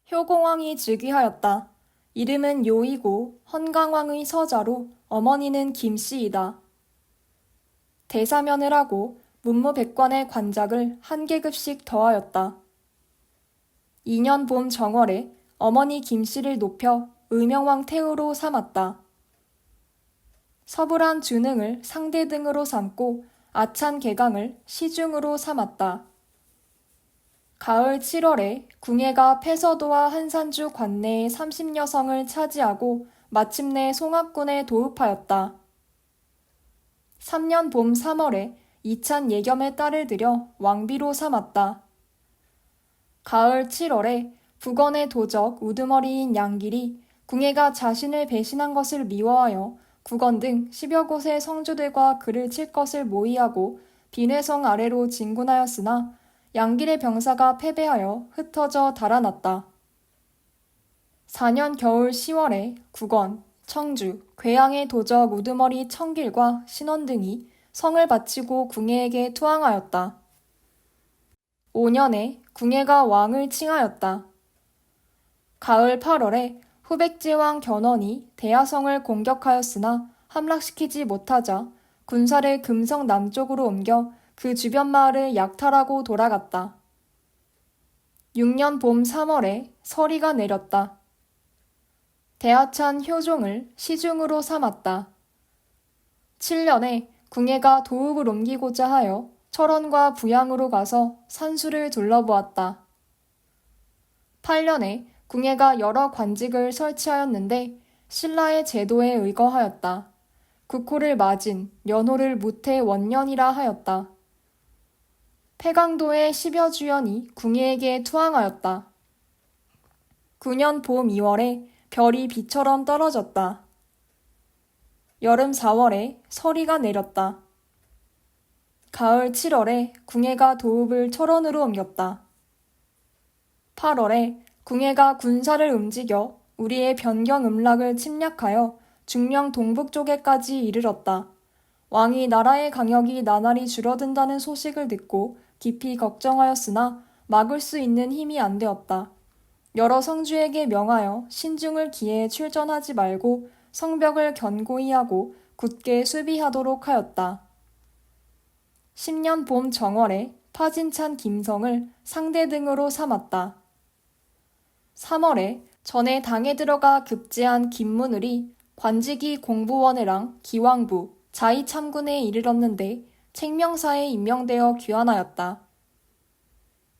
효공왕이 즉위하였다. 이름은 요이고 헌강왕의 서자로 어머니는 김씨이다. 대사면을 하고 문무백관의 관작을 한 계급씩 더하였다. 2년 봄 정월에 어머니 김씨를 높여 의명왕 태후로 삼았다. 서불한 준흥을 상대등으로 삼고 아찬 개강을 시중으로 삼았다. 가을 7월에 궁예가 패서도와 한산주 관내의 30여성을 차지하고 마침내 송악군에 도읍하였다. 3년 봄 3월에 이찬 예겸의 딸을 들여 왕비로 삼았다. 가을 7월에 북원의 도적 우두머리인 양길이 궁예가 자신을 배신한 것을 미워하여 국원 등 10여 곳의 성주들과 그를 칠 것을 모의하고 비뇌성 아래로 진군하였으나 양길의 병사가 패배하여 흩어져 달아났다. 4년 겨울 10월에 국원, 청주, 괴양의 도적 우두머리 청길과 신원 등이 성을 바치고 궁예에게 투항하였다. 5년에 궁예가 왕을 칭하였다. 가을 8월에 후백제왕 견훤이 대하성을 공격하였으나 함락시키지 못하자 군사를 금성 남쪽으로 옮겨 그 주변 마을을 약탈하고 돌아갔다. 6년 봄 3월에 서리가 내렸다. 대하찬 효종을 시중으로 삼았다. 7년에 궁예가 도읍을 옮기고자 하여 철원과 부양으로 가서 산수를 둘러보았다. 8년에 궁예가 여러 관직을 설치하였는데 신라의 제도에 의거하였다. 국호를 마진, 연호를 무태 원년이라 하였다. 폐강도의 10여 주연이 궁예에게 투항하였다. 9년 봄 2월에 별이 비처럼 떨어졌다. 여름 4월에 서리가 내렸다. 가을 7월에 궁예가 도읍을 철원으로 옮겼다. 8월에 궁예가 군사를 움직여 우리의 변경음락을 침략하여 중령 동북 쪽에까지 이르렀다. 왕이 나라의 강역이 나날이 줄어든다는 소식을 듣고 깊이 걱정하였으나 막을 수 있는 힘이 안 되었다. 여러 성주에게 명하여 신중을 기해에 출전하지 말고 성벽을 견고히 하고 굳게 수비하도록 하였다. 10년 봄 정월에 파진찬 김성을 상대등으로 삼았다. 3월에 전에 당에 들어가 급제한 김문을이 관직이 공부원회랑 기왕부, 자의참군에 이르렀는데 책명사에 임명되어 귀환하였다.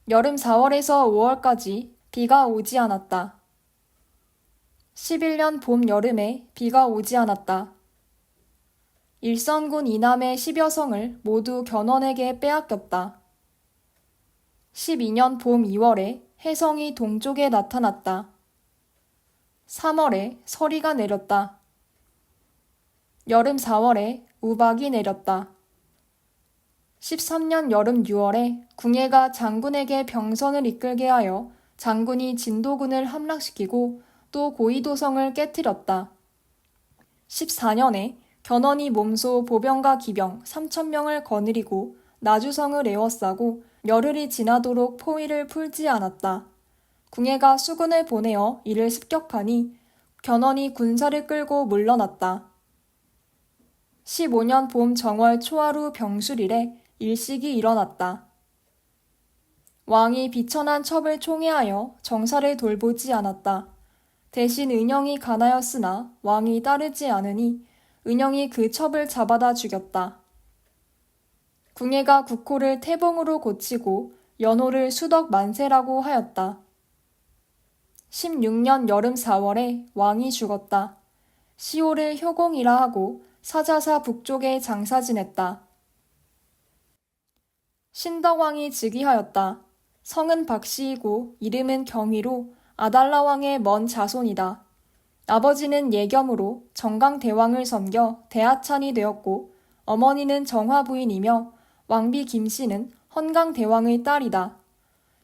여름 4월에서 5월까지 비가 오지 않았다. 11년 봄 여름에 비가 오지 않았다. 일선군 이남의 10여 성을 모두 견훤에게 빼앗겼다. 12년 봄 2월에 해성이 동쪽에 나타났다. 3월에 서리가 내렸다. 여름 4월에 우박이 내렸다. 13년 여름 6월에 궁예가 장군에게 병선을 이끌게 하여 장군이 진도군을 함락시키고 또 고이도성을 깨뜨렸다. 14년에 견훤이 몸소 보병과 기병 3,000명을 거느리고 나주성을 에워싸고 열흘이 지나도록 포위를 풀지 않았다. 궁예가 수군을 보내어 이를 습격하니 견훤이 군사를 끌고 물러났다. 15년 봄 정월 초하루 병술일에 일식이 일어났다. 왕이 비천한 첩을 총애하여 정사를 돌보지 않았다. 대신 은영이 간하였으나 왕이 따르지 않으니 은영이 그 첩을 잡아다 죽였다. 궁예가 국호를 태봉으로 고치고 연호를 수덕 만세라고 하였다. 16년 여름 4월에 왕이 죽었다. 시호를 효공이라 하고 사자사 북쪽에 장사 지냈다. 신덕왕이 즉위하였다. 성은 박씨이고 이름은 경희로 아달라 왕의 먼 자손이다. 아버지는 예겸으로 정강대왕을 섬겨 대하찬이 되었고 어머니는 정화부인이며 왕비 김씨는 헌강대왕의 딸이다.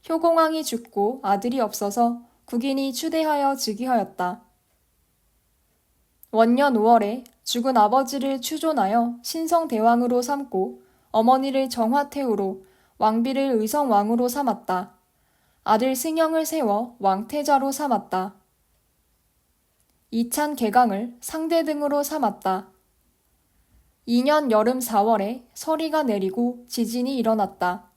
효공왕이 죽고 아들이 없어서 국인이 추대하여 즉위하였다. 원년 5월에 죽은 아버지를 추존하여 신성대왕으로 삼고 어머니를 정화태후로 왕비를 의성왕으로 삼았다. 아들 승영을 세워 왕태자로 삼았다. 이찬 개강을 상대 등으로 삼았다. 2년 여름 4월에 서리가 내리고 지진이 일어났다.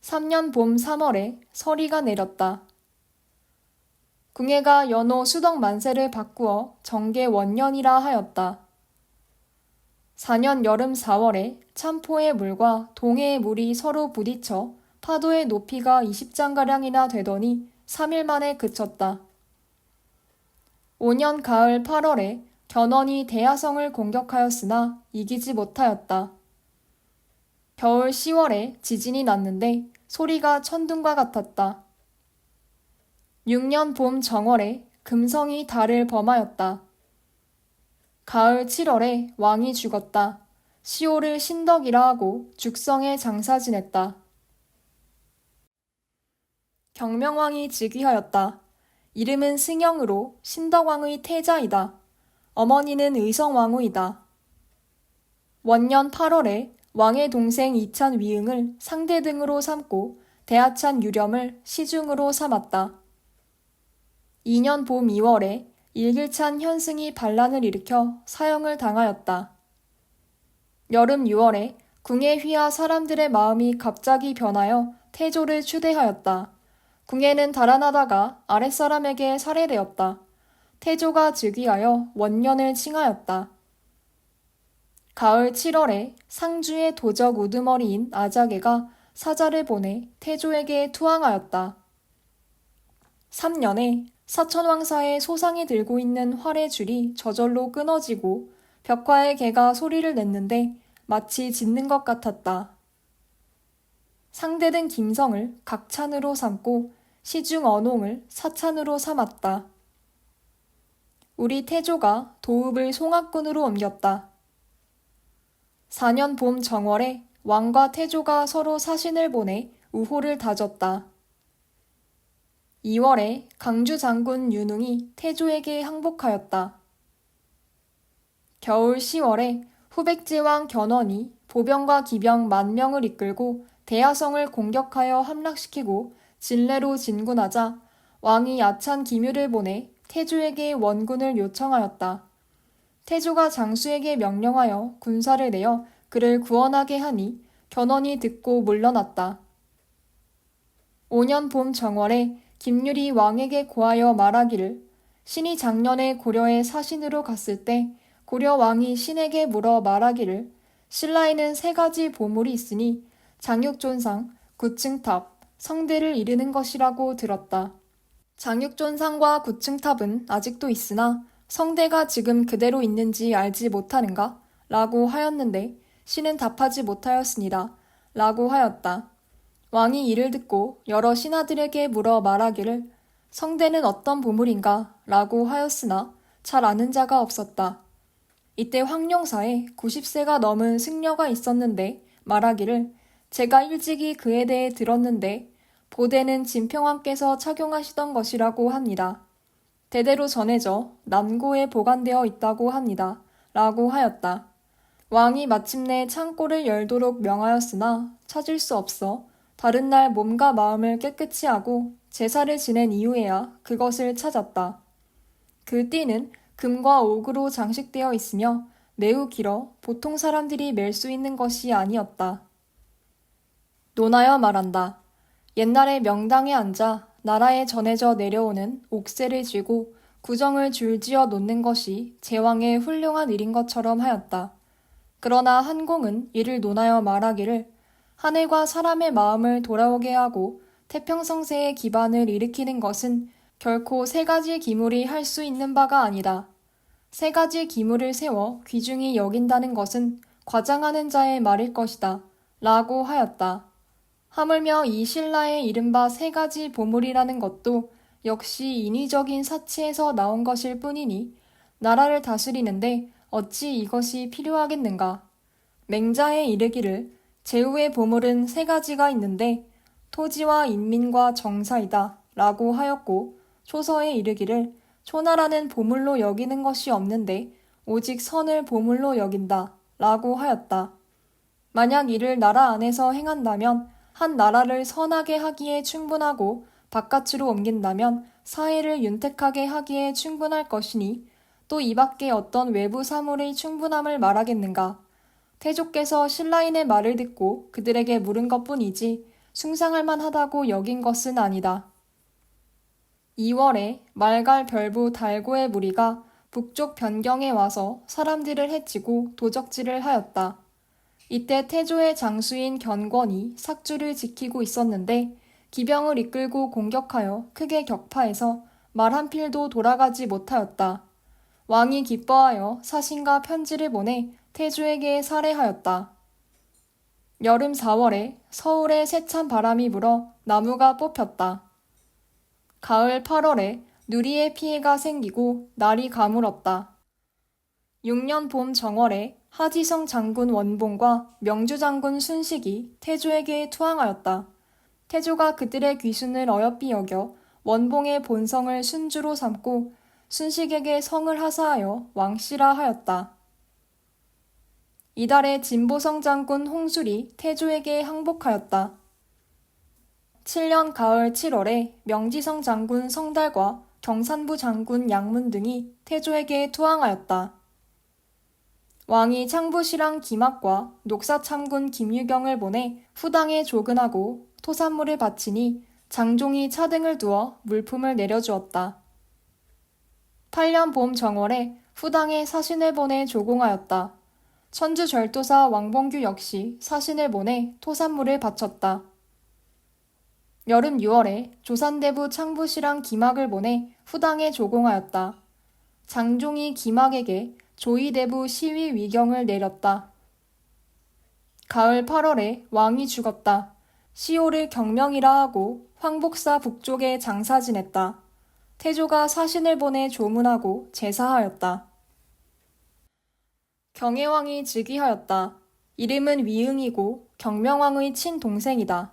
3년 봄 3월에 서리가 내렸다. 궁예가 연호 수덕 만세를 바꾸어 정계 원년이라 하였다. 4년 여름 4월에 참포의 물과 동해의 물이 서로 부딪혀 파도의 높이가 20장가량이나 되더니 3일 만에 그쳤다. 5년 가을 8월에 견훤이 대야성을 공격하였으나 이기지 못하였다. 겨울 10월에 지진이 났는데 소리가 천둥과 같았다. 6년 봄 정월에 금성이 달을 범하였다. 가을 7월에 왕이 죽었다. 시호를 신덕이라 하고 죽성에 장사 지냈다. 경명왕이 즉위하였다. 이름은 승영으로 신덕왕의 태자이다. 어머니는 의성왕후이다. 원년 8월에 왕의 동생 이찬 위응을 상대 등으로 삼고 대하찬 유렴을 시중으로 삼았다. 2년 봄 2월에 일길찬 현승이 반란을 일으켜 사형을 당하였다. 여름 6월에 궁예 휘하 사람들의 마음이 갑자기 변하여 태조를 추대하였다. 궁예는 달아나다가 아랫사람에게 살해되었다. 태조가 즉위하여 원년을 칭하였다. 가을 7월에 상주의 도적 우두머리인 아자개가 사자를 보내 태조에게 투항하였다. 3년에 사천왕사의 소상이 들고 있는 활의 줄이 저절로 끊어지고 벽화의 개가 소리를 냈는데 마치 짖는 것 같았다. 상대등 김성을 각찬으로 삼고 시중 언홍을 사찬으로 삼았다. 우리 태조가 도읍을 송악군으로 옮겼다. 4년 봄 정월에 왕과 태조가 서로 사신을 보내 우호를 다졌다. 2월에 강주 장군 윤웅이 태조에게 항복하였다. 겨울 10월에 후백제왕 견훤이 보병과 기병 10,000명을 이끌고 대야성을 공격하여 함락시키고 진례로 진군하자 왕이 야찬 기묘를 보내 태조에게 원군을 요청하였다. 태조가 장수에게 명령하여 군사를 내어 그를 구원하게 하니 견훤이 듣고 물러났다. 5년 봄 정월에 김유리 왕에게 고하여 말하기를 신이 작년에 고려에 사신으로 갔을 때 고려 왕이 신에게 물어 말하기를 신라에는 3가지 보물이 있으니 장육존상, 구층탑, 성대를 이르는 것이라고 들었다. 장육존상과 구층탑은 아직도 있으나 성대가 지금 그대로 있는지 알지 못하는가? 라고 하였는데 신은 답하지 못하였습니다. 라고 하였다. 왕이 이를 듣고 여러 신하들에게 물어 말하기를 성대는 어떤 보물인가? 라고 하였으나 잘 아는 자가 없었다. 이때 황룡사에 90세가 넘은 승려가 있었는데 말하기를 제가 일찍이 그에 대해 들었는데 보대는 진평왕께서 착용하시던 것이라고 합니다. 대대로 전해져 남고에 보관되어 있다고 합니다. 라고 하였다. 왕이 마침내 창고를 열도록 명하였으나 찾을 수 없어 다른 날 몸과 마음을 깨끗이 하고 제사를 지낸 이후에야 그것을 찾았다. 그 띠는 금과 옥으로 장식되어 있으며 매우 길어 보통 사람들이 맬 수 있는 것이 아니었다. 논하여 말한다. 옛날에 명당에 앉아 나라에 전해져 내려오는 옥새를 쥐고 구정을 줄지어 놓는 것이 제왕의 훌륭한 일인 것처럼 하였다. 그러나 한공은 이를 논하여 말하기를 하늘과 사람의 마음을 돌아오게 하고 태평성세의 기반을 일으키는 것은 결코 3가지 기물이 할 수 있는 바가 아니다. 3가지 기물을 세워 귀중히 여긴다는 것은 과장하는 자의 말일 것이다. 라고 하였다. 하물며 이 신라의 이른바 3가지 보물이라는 것도 역시 인위적인 사치에서 나온 것일 뿐이니 나라를 다스리는데 어찌 이것이 필요하겠는가. 맹자에 이르기를 제후의 보물은 3가지가 있는데 토지와 인민과 정사이다 라고 하였고 초서에 이르기를 초나라는 보물로 여기는 것이 없는데 오직 선을 보물로 여긴다 라고 하였다. 만약 이를 나라 안에서 행한다면 한 나라를 선하게 하기에 충분하고 바깥으로 옮긴다면 사회를 윤택하게 하기에 충분할 것이니 또 이 밖에 어떤 외부 사물의 충분함을 말하겠는가. 태조께서 신라인의 말을 듣고 그들에게 물은 것뿐이지 숭상할 만하다고 여긴 것은 아니다. 2월에 말갈 별부 달고의 무리가 북쪽 변경에 와서 사람들을 해치고 도적질을 하였다. 이때 태조의 장수인 견권이 삭주를 지키고 있었는데 기병을 이끌고 공격하여 크게 격파해서 말 한 필도 돌아가지 못하였다. 왕이 기뻐하여 사신과 편지를 보내 태조에게 살해하였다. 여름 4월에 서울에 세찬 바람이 불어 나무가 뽑혔다. 가을 8월에 누리의 피해가 생기고 날이 가물었다. 6년 봄 정월에 하지성 장군 원봉과 명주 장군 순식이 태조에게 투항하였다. 태조가 그들의 귀순을 어여삐 여겨 원봉의 본성을 순주로 삼고 순식에게 성을 하사하여 왕씨라 하였다. 이달에 진보성 장군 홍술이 태조에게 항복하였다. 7년 가을 7월에 명지성 장군 성달과 경산부 장군 양문 등이 태조에게 투항하였다. 왕이 창부시랑 김학과 녹사참군 김유경을 보내 후당에 조근하고 토산물을 바치니 장종이 차등을 두어 물품을 내려주었다. 8년 봄 정월에 후당에 사신을 보내 조공하였다. 천주 절도사 왕봉규 역시 사신을 보내 토산물을 바쳤다. 여름 6월에 조산대부 창부시랑 김학을 보내 후당에 조공하였다. 장종이 김학에게 조의대부 시위 위경을 내렸다. 가을 8월에 왕이 죽었다. 시호를 경명이라 하고 황복사 북쪽에 장사 지냈다. 태조가 사신을 보내 조문하고 제사하였다. 경혜왕이 즉위하였다. 이름은 위응이고 경명왕의 친동생이다.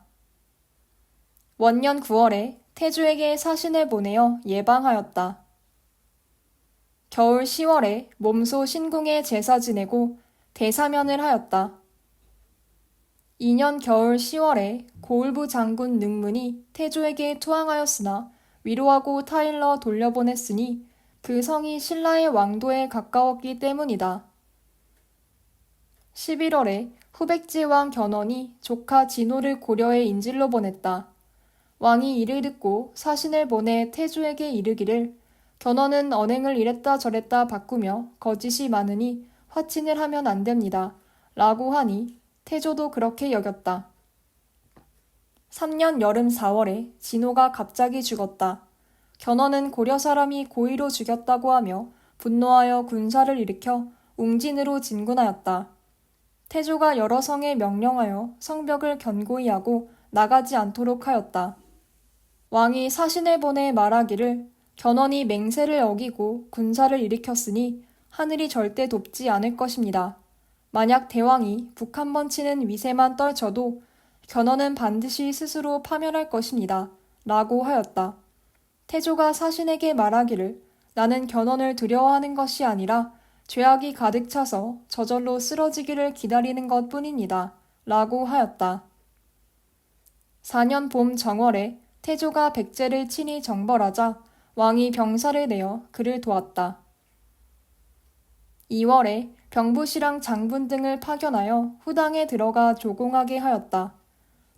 원년 9월에 태조에게 사신을 보내어 예방하였다. 겨울 10월에 몸소 신궁에 제사 지내고 대사면을 하였다. 2년 겨울 10월에 고을부 장군 능문이 태조에게 투항하였으나 위로하고 타일러 돌려보냈으니 그 성이 신라의 왕도에 가까웠기 때문이다. 11월에 후백지 왕 견훤이 조카 진호를 고려해 인질로 보냈다. 왕이 이를 듣고 사신을 보내 태조에게 이르기를 견훤은 언행을 이랬다 저랬다 바꾸며 거짓이 많으니 화친을 하면 안 됩니다. 라고 하니 태조도 그렇게 여겼다. 3년 여름 4월에 진호가 갑자기 죽었다. 견훤은 고려 사람이 고의로 죽였다고 하며 분노하여 군사를 일으켜 웅진으로 진군하였다. 태조가 여러 성에 명령하여 성벽을 견고히 하고 나가지 않도록 하였다. 왕이 사신을 보내 말하기를 견훤이 맹세를 어기고 군사를 일으켰으니 하늘이 절대 돕지 않을 것입니다. 만약 대왕이 북 한 번 치는 위세만 떨쳐도 견훤은 반드시 스스로 파멸할 것입니다. 라고 하였다. 태조가 사신에게 말하기를 나는 견훤을 두려워하는 것이 아니라 죄악이 가득 차서 저절로 쓰러지기를 기다리는 것뿐입니다. 라고 하였다. 4년 봄 정월에 태조가 백제를 친히 정벌하자 왕이 병사를 내어 그를 도왔다. 2월에 병부시랑 장군 등을 파견하여 후당에 들어가 조공하게 하였다.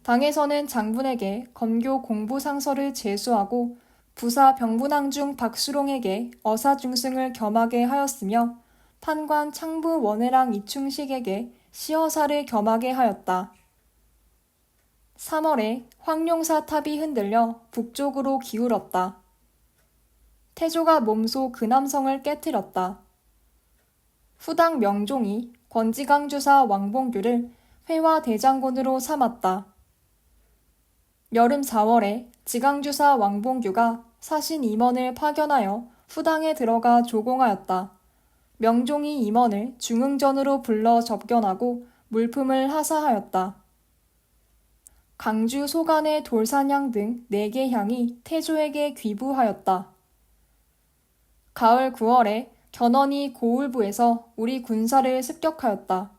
당에서는 장군에게 검교 공부상서를 제수하고 부사 병부낭중 박수롱에게 어사중승을 겸하게 하였으며 판관 창부 원해랑 이충식에게 시어사를 겸하게 하였다. 3월에 황룡사 탑이 흔들려 북쪽으로 기울었다. 태조가 몸소 근함성을 깨뜨렸다. 후당 명종이 권지강주사 왕봉규를 회화 대장군으로 삼았다. 여름 4월에 지강주사 왕봉규가 사신 임원을 파견하여 후당에 들어가 조공하였다. 명종이 임원을 중흥전으로 불러 접견하고 물품을 하사하였다. 강주 소간의 돌산향 등 4개 향이 태조에게 귀부하였다. 가을 9월에 견훤이 고울부에서 우리 군사를 습격하였다.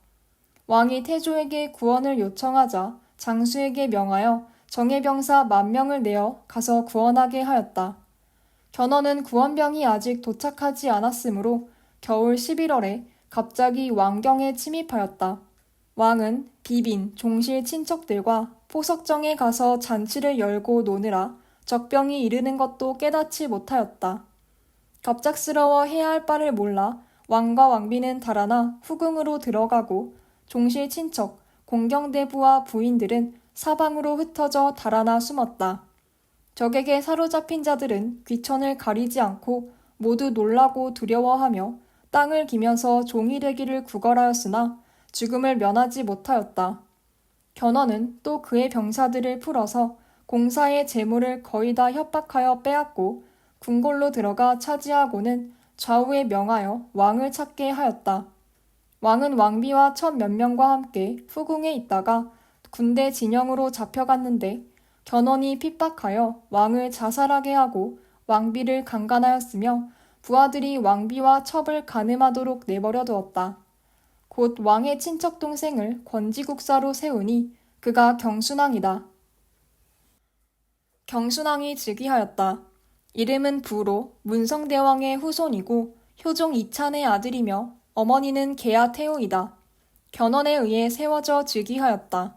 왕이 태조에게 구원을 요청하자 장수에게 명하여 정예병사 10,000명을 내어 가서 구원하게 하였다. 견훤은 구원병이 아직 도착하지 않았으므로 겨울 11월에 갑자기 왕경에 침입하였다. 왕은 비빈, 종실 친척들과 포석정에 가서 잔치를 열고 노느라 적병이 이르는 것도 깨닫지 못하였다. 갑작스러워 해야 할 바를 몰라 왕과 왕비는 달아나 후궁으로 들어가고 종실 친척, 공경대부와 부인들은 사방으로 흩어져 달아나 숨었다. 적에게 사로잡힌 자들은 귀천을 가리지 않고 모두 놀라고 두려워하며 땅을 기면서 종이 되기를 구걸하였으나 죽음을 면하지 못하였다. 견훤은 또 그의 병사들을 풀어서 공사의 재물을 거의 다 협박하여 빼앗고 궁궐로 들어가 차지하고는 좌우에 명하여 왕을 찾게 하였다. 왕은 왕비와 천 몇 명과 함께 후궁에 있다가 군대 진영으로 잡혀갔는데 견훤이 핍박하여 왕을 자살하게 하고 왕비를 강간하였으며 부하들이 왕비와 첩을 간음하도록 내버려 두었다. 곧 왕의 친척 동생을 권지국사로 세우니 그가 경순왕이다. 경순왕이 즉위하였다. 이름은 부로 문성대왕의 후손이고 효종 이찬의 아들이며 어머니는 계아태후이다. 견훤에 의해 세워져 즉위하였다.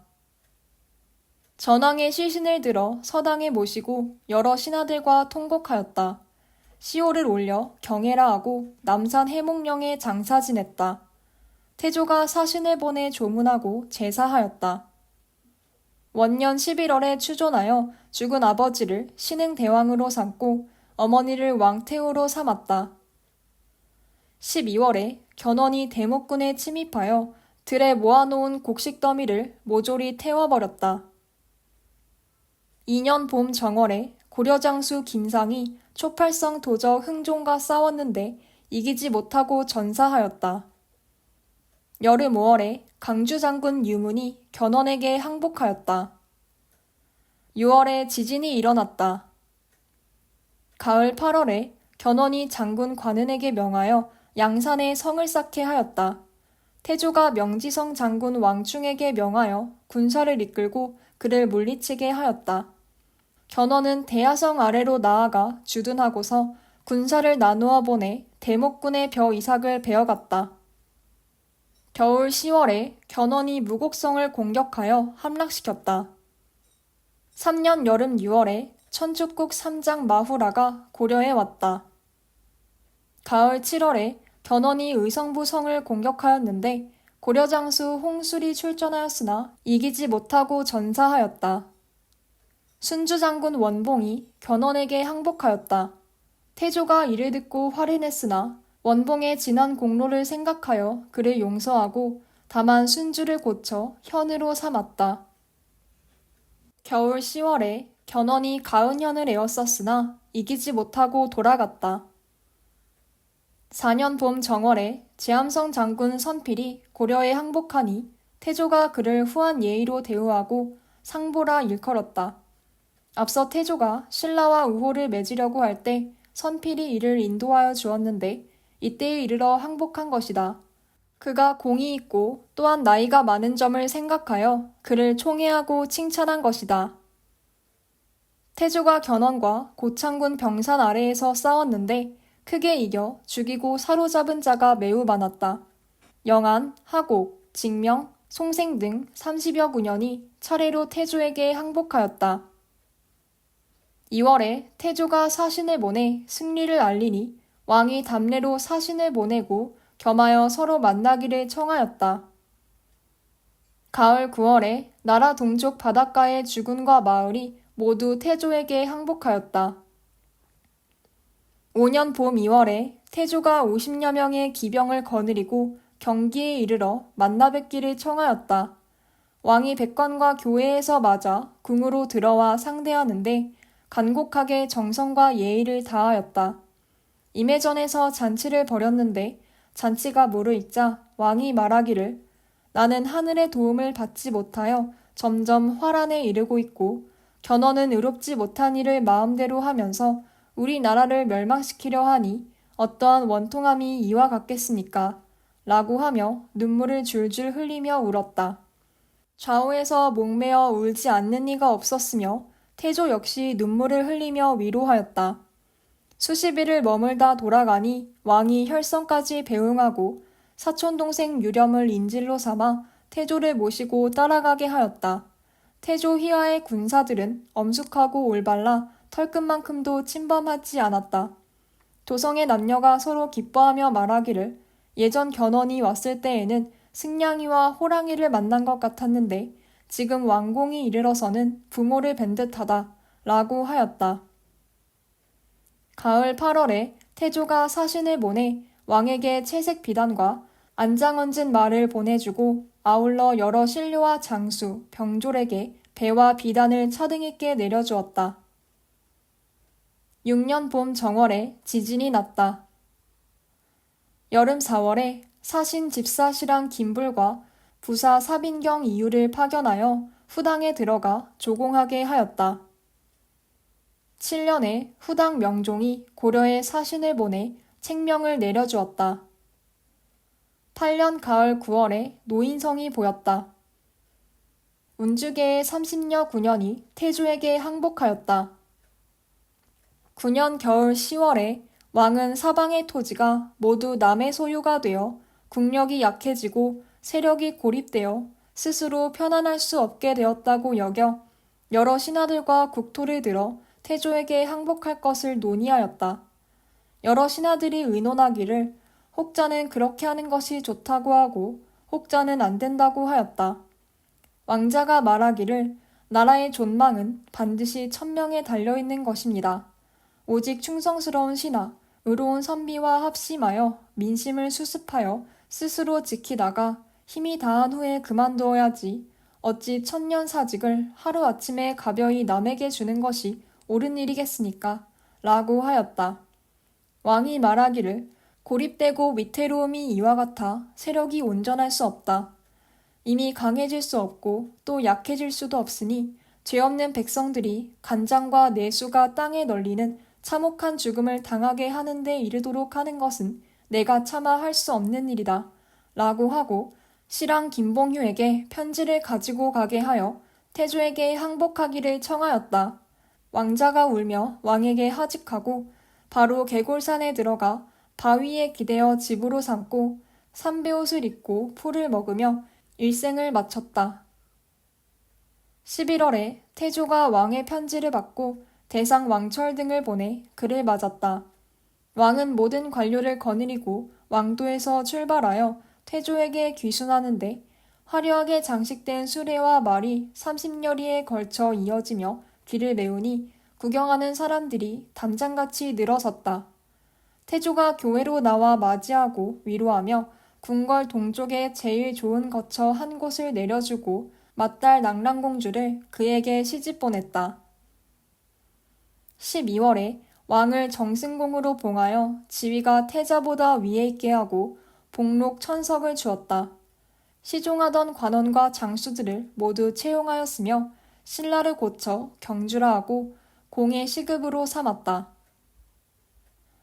전왕의 시신을 들어 서당에 모시고 여러 신하들과 통곡하였다. 시호를 올려 경애라 하고 남산 해몽령에 장사 지냈다. 태조가 사신을 보내 조문하고 제사하였다. 원년 11월에 추존하여 죽은 아버지를 신흥대왕으로 삼고 어머니를 왕태후로 삼았다. 12월에 견훤이 대목군에 침입하여 들에 모아놓은 곡식 더미를 모조리 태워버렸다. 2년 봄 정월에 고려장수 김상이 초팔성 도적 흥종과 싸웠는데 이기지 못하고 전사하였다. 여름 5월에 강주 장군 유문이 견훤에게 항복하였다. 6월에 지진이 일어났다. 가을 8월에 견훤이 장군 관은에게 명하여 양산에 성을 쌓게 하였다. 태조가 명지성 장군 왕충에게 명하여 군사를 이끌고 그를 물리치게 하였다. 견훤은 대하성 아래로 나아가 주둔하고서 군사를 나누어 보내 대목군의 벼 이삭을 베어갔다. 겨울 10월에 견훤이 무곡성을 공격하여 함락시켰다. 3년 여름 6월에 천축국 삼장 마후라가 고려에 왔다. 가을 7월에 견훤이 의성부 성을 공격하였는데 고려장수 홍술이 출전하였으나 이기지 못하고 전사하였다. 순주장군 원봉이 견훤에게 항복하였다. 태조가 이를 듣고 화를 냈으나 원봉의 지난 공로를 생각하여 그를 용서하고 다만 순주를 고쳐 현으로 삼았다. 겨울 10월에 견훤이 가은현을 에웠었으나 이기지 못하고 돌아갔다. 4년 봄 정월에 제암성 장군 선필이 고려에 항복하니 태조가 그를 후한 예의로 대우하고 상보라 일컬었다. 앞서 태조가 신라와 우호를 맺으려고 할 때 선필이 이를 인도하여 주었는데 이때에 이르러 항복한 것이다. 그가 공이 있고 또한 나이가 많은 점을 생각하여 그를 총애하고 칭찬한 것이다. 태조가 견훤과 고창군 병산 아래에서 싸웠는데 크게 이겨 죽이고 사로잡은 자가 매우 많았다. 영안, 하곡, 직명, 송생 등 30여 군현이 차례로 태조에게 항복하였다. 2월에 태조가 사신을 보내 승리를 알리니 왕이 담례로 사신을 보내고 겸하여 서로 만나기를 청하였다. 가을 9월에 나라 동쪽 바닷가의 주군과 마을이 모두 태조에게 항복하였다. 5년 봄 2월에 태조가 50여 명의 기병을 거느리고 경기에 이르러 만나 뵙기를 청하였다. 왕이 백관과 교회에서 맞아 궁으로 들어와 상대하는데 간곡하게 정성과 예의를 다하였다. 임해전에서 잔치를 벌였는데 잔치가 무르익자 왕이 말하기를 나는 하늘의 도움을 받지 못하여 점점 화란에 이르고 있고 견훤은 의롭지 못한 일을 마음대로 하면서 우리나라를 멸망시키려 하니 어떠한 원통함이 이와 같겠습니까? 라고 하며 눈물을 줄줄 흘리며 울었다. 좌우에서 목매어 울지 않는 이가 없었으며 태조 역시 눈물을 흘리며 위로하였다. 수십 일을 머물다 돌아가니 왕이 혈성까지 배웅하고 사촌동생 유렴을 인질로 삼아 태조를 모시고 따라가게 하였다. 태조 휘하의 군사들은 엄숙하고 올발라 털끝만큼도 침범하지 않았다. 도성의 남녀가 서로 기뻐하며 말하기를 예전 견훤이 왔을 때에는 승냥이와 호랑이를 만난 것 같았는데 지금 왕공이 이르러서는 부모를 뵌 듯하다 라고 하였다. 가을 8월에 태조가 사신을 보내 왕에게 채색 비단과 안장 얹은 말을 보내주고 아울러 여러 신료와 장수, 병졸에게 배와 비단을 차등 있게 내려주었다. 6년 봄 정월에 지진이 났다. 여름 4월에 사신 집사시랑 김불과 부사 사빈경 이유를 파견하여 후당에 들어가 조공하게 하였다. 7년에 후당 명종이 고려에 사신을 보내 책명을 내려주었다. 8년 가을 9월에 노인성이 보였다. 운주계의 30여 9년이 태조에게 항복하였다. 9년 겨울 10월에 왕은 사방의 토지가 모두 남의 소유가 되어 국력이 약해지고 세력이 고립되어 스스로 편안할 수 없게 되었다고 여겨 여러 신하들과 국토를 들어 태조에게 항복할 것을 논의하였다. 여러 신하들이 의논하기를 혹자는 그렇게 하는 것이 좋다고 하고 혹자는 안 된다고 하였다. 왕자가 말하기를 나라의 존망은 반드시 천명에 달려있는 것입니다. 오직 충성스러운 신하, 의로운 선비와 합심하여 민심을 수습하여 스스로 지키다가 힘이 다한 후에 그만두어야지 어찌 천년 사직을 하루아침에 가벼이 남에게 주는 것이 옳은 일이겠습니까? 라고 하였다. 왕이 말하기를 고립되고 위태로움이 이와 같아 세력이 온전할 수 없다. 이미 강해질 수 없고 또 약해질 수도 없으니 죄 없는 백성들이 간장과 내수가 땅에 널리는 참혹한 죽음을 당하게 하는 데 이르도록 하는 것은 내가 차마 할 수 없는 일이다. 라고 하고 시랑 김봉휴에게 편지를 가지고 가게 하여 태조에게 항복하기를 청하였다. 왕자가 울며 왕에게 하직하고 바로 개골산에 들어가 바위에 기대어 집으로 삼고 삼배옷을 입고 풀을 먹으며 일생을 마쳤다. 11월에 태조가 왕의 편지를 받고 대상 왕철 등을 보내 그를 맞았다. 왕은 모든 관료를 거느리고 왕도에서 출발하여 태조에게 귀순하는데 화려하게 장식된 수레와 말이 30여리에 걸쳐 이어지며 길을 메우니 구경하는 사람들이 담장같이 늘어섰다. 태조가 교회로 나와 맞이하고 위로하며 궁궐 동쪽에 제일 좋은 거처 한 곳을 내려주고 맏딸 낭랑공주를 그에게 시집 보냈다. 12월에 왕을 정승공으로 봉하여 지위가 태자보다 위에 있게 하고 복록 천석을 주었다. 시종하던 관원과 장수들을 모두 채용하였으며 신라를 고쳐 경주라 하고 공의 시급으로 삼았다.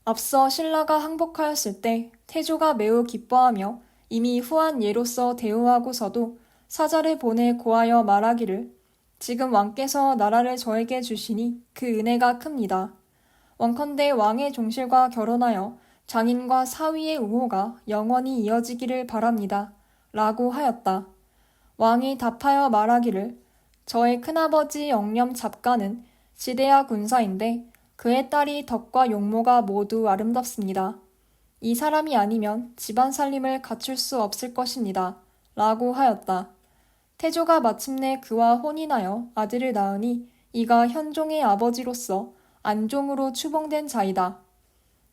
앞서 신라가 항복하였을 때 태조가 매우 기뻐하며 이미 후한 예로서 대우하고서도 사자를 보내 고하여 말하기를 지금 왕께서 나라를 저에게 주시니 그 은혜가 큽니다. 원컨대 왕의 종실과 결혼하여 장인과 사위의 우호가 영원히 이어지기를 바랍니다. 라고 하였다. 왕이 답하여 말하기를 저의 큰아버지 영렴 잡가는 지대야 군사인데 그의 딸이 덕과 용모가 모두 아름답습니다. 이 사람이 아니면 집안 살림을 갖출 수 없을 것입니다. 라고 하였다. 태조가 마침내 그와 혼인하여 아들을 낳으니 이가 현종의 아버지로서 안종으로 추봉된 자이다.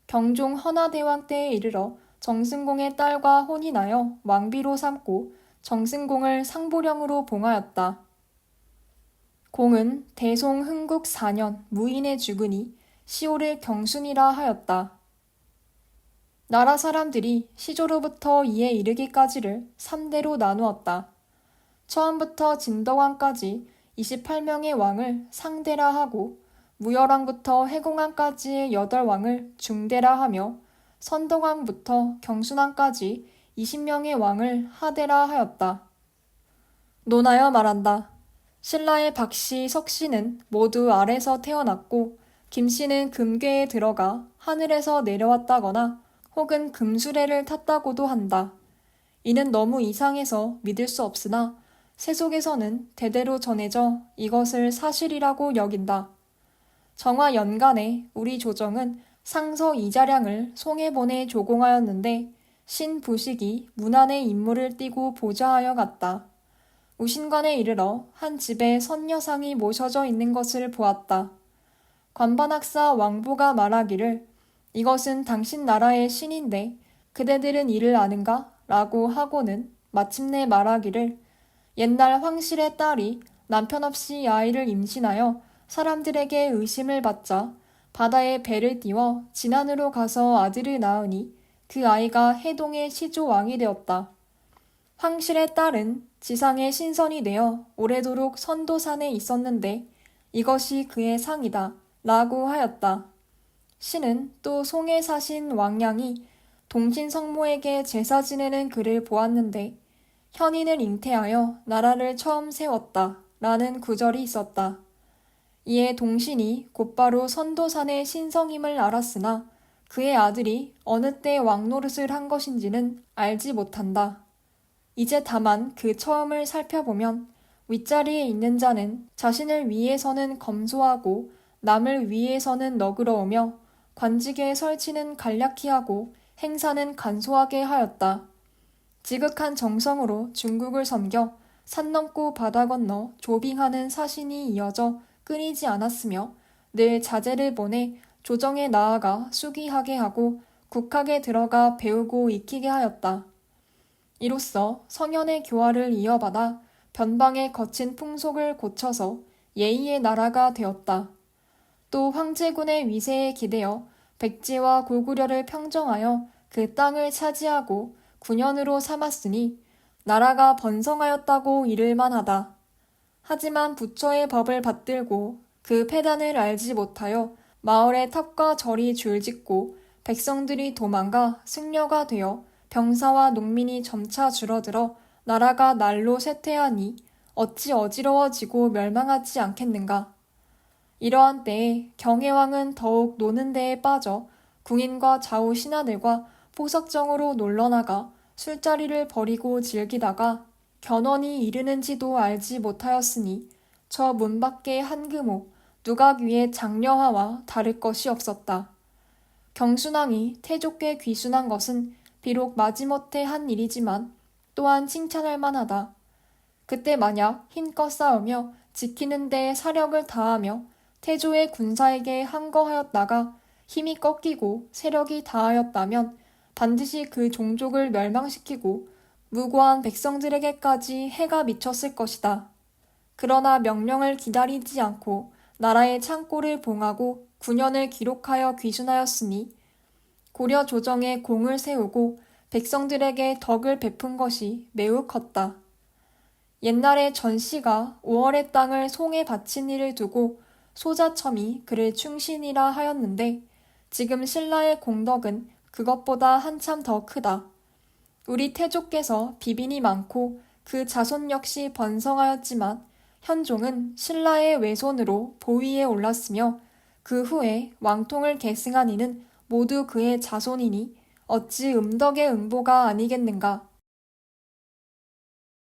경종 헌화대왕 때에 이르러 정승공의 딸과 혼인하여 왕비로 삼고 정승공을 상보령으로 봉하였다. 공은 대송 흥국 4년 무인에 죽으니 시호를 경순이라 하였다. 나라 사람들이 시조로부터 이에 이르기까지를 3대로 나누었다. 처음부터 진덕왕까지 28명의 왕을 상대라 하고 무열왕부터 해공왕까지의 8왕을 중대라 하며 선덕왕부터 경순왕까지 20명의 왕을 하대라 하였다. 논하여 말한다. 신라의 박씨, 석씨는 모두 알에서 태어났고 김씨는 금괴에 들어가 하늘에서 내려왔다거나 혹은 금수레를 탔다고도 한다. 이는 너무 이상해서 믿을 수 없으나 세속에서는 대대로 전해져 이것을 사실이라고 여긴다. 정화 연간에 우리 조정은 상서 이자량을 송에 보내 조공하였는데 신부식이 문안의 인물을 띠고 보좌하여 갔다. 우신관에 이르러 한 집에 선녀상이 모셔져 있는 것을 보았다. 관반학사 왕보가 말하기를 이것은 당신 나라의 신인데 그대들은 이를 아는가? 라고 하고는 마침내 말하기를 옛날 황실의 딸이 남편 없이 아이를 임신하여 사람들에게 의심을 받자 바다에 배를 띄워 진안으로 가서 아들을 낳으니 그 아이가 해동의 시조왕이 되었다. 황실의 딸은 지상의 신선이 되어 오래도록 선도산에 있었는데 이것이 그의 상이다 라고 하였다. 신은 또 송에 사신 왕양이 동신성모에게 제사 지내는 그를 보았는데 현인을 잉태하여 나라를 처음 세웠다 라는 구절이 있었다. 이에 동신이 곧바로 선도산의 신성임을 알았으나 그의 아들이 어느 때 왕노릇을 한 것인지는 알지 못한다. 이제 다만 그 처음을 살펴보면 윗자리에 있는 자는 자신을 위해서는 검소하고 남을 위해서는 너그러우며 관직에 설치는 간략히 하고 행사는 간소하게 하였다. 지극한 정성으로 중국을 섬겨 산 넘고 바다 건너 조빙하는 사신이 이어져 끊이지 않았으며 늘 자제를 보내 조정에 나아가 수기하게 하고 국학에 들어가 배우고 익히게 하였다. 이로써 성현의 교화를 이어받아 변방의 거친 풍속을 고쳐서 예의의 나라가 되었다. 또 황제군의 위세에 기대어 백제와 고구려를 평정하여 그 땅을 차지하고 9년으로 삼았으니 나라가 번성하였다고 이를 만하다. 하지만 부처의 법을 받들고 그 폐단을 알지 못하여 마을에 탑과 절이 줄짓고 백성들이 도망가 승려가 되어 병사와 농민이 점차 줄어들어 나라가 날로 쇠퇴하니 어찌 어지러워지고 멸망하지 않겠는가. 이러한 때에 경혜왕은 더욱 노는 데에 빠져 궁인과 좌우 신하들과 포석정으로 놀러나가 술자리를 벌이고 즐기다가 견훤이 이르는지도 알지 못하였으니 저 문 밖의 한금호 누각 위에 장려화와 다를 것이 없었다. 경순왕이 태조께 귀순한 것은 비록 마지못해 한 일이지만 또한 칭찬할 만하다. 그때 만약 힘껏 싸우며 지키는 데에 사력을 다하며 태조의 군사에게 항거하였다가 힘이 꺾이고 세력이 다하였다면 반드시 그 종족을 멸망시키고 무고한 백성들에게까지 해가 미쳤을 것이다. 그러나 명령을 기다리지 않고 나라의 창고를 봉하고 9년을 기록하여 귀순하였으니 고려 조정에 공을 세우고 백성들에게 덕을 베푼 것이 매우 컸다. 옛날에 전씨가 5월의 땅을 송에 바친 일을 두고 소자첨이 그를 충신이라 하였는데 지금 신라의 공덕은 그것보다 한참 더 크다. 우리 태조께서 비빈이 많고 그 자손 역시 번성하였지만 현종은 신라의 외손으로 보위에 올랐으며 그 후에 왕통을 계승한 이는 모두 그의 자손이니 어찌 음덕의 응보가 아니겠는가.